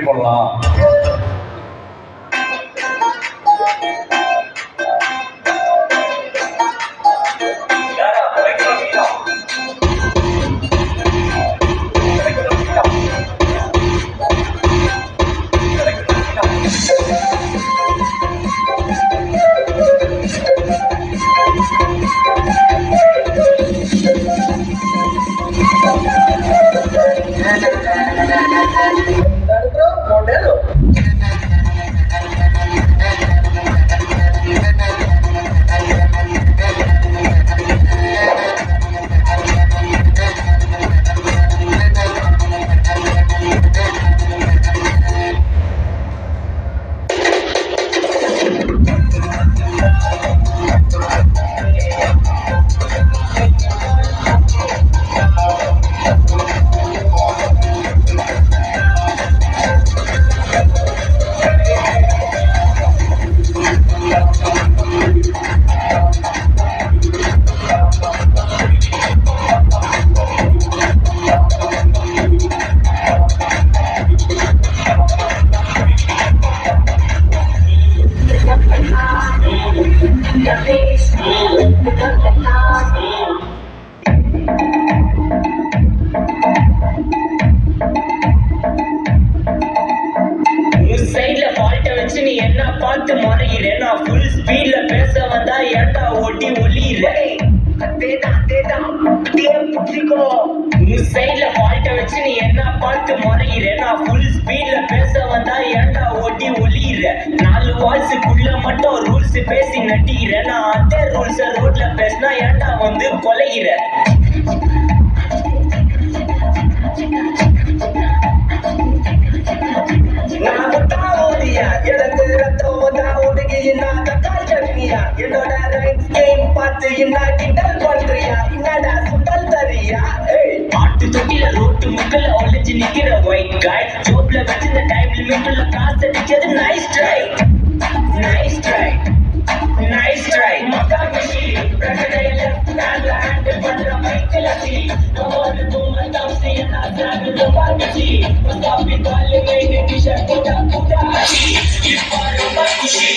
போடலாம். என்ன பார்த்து முறையிறேன் நான் ஃபுல் ஸ்பீட்ல பேச வந்தா ஏன்டா ஓட்டி ஒளியிறேன் சைட்ல ஃபால்ட்ட வச்சு நீ என்ன பார்த்து முறையிறேன் நான் ஃபுல் ஸ்பீட்ல பேச வந்தா ஏன்டா ஓட்டி ஒளியிற 4 வால்ஸுக்குள்ள மட்டும் ரூல்ஸ் பேசி நட்டிக்கிறேன் நான் அதே ரூல்ஸ ரோட்ல பேசினா ஏன்டா வந்து கொலைகிற எனக்கு ரத்தம் வந்தா உடுகி நான் காய்ச்சறியா என்னோட ரைட் கேம் பார்த்து என்ன கிண்டல் பண்றியா என்னடா சுண்டல் தரியா ஆட்டு தொட்டில ரோட்டு முக்கல ஒளிஞ்சு நிக்கிற ஒயிட் காய் ஜோப்ல வச்சிருந்த டைம் லிமிட்ல காசு அடிச்சது nice try nice try nice try மக்கா மிஷி பிரகடையில நான்ல ஹேண்டில் பண்ற மைக்கேல் அசி நோடு தூம தம்சி நான் டிராவல் பாக்கி முஸ்தாபி காலே மெயின் டி-ஷர்ட் போட்டா அசி இப்போ ரொம்ப குஷி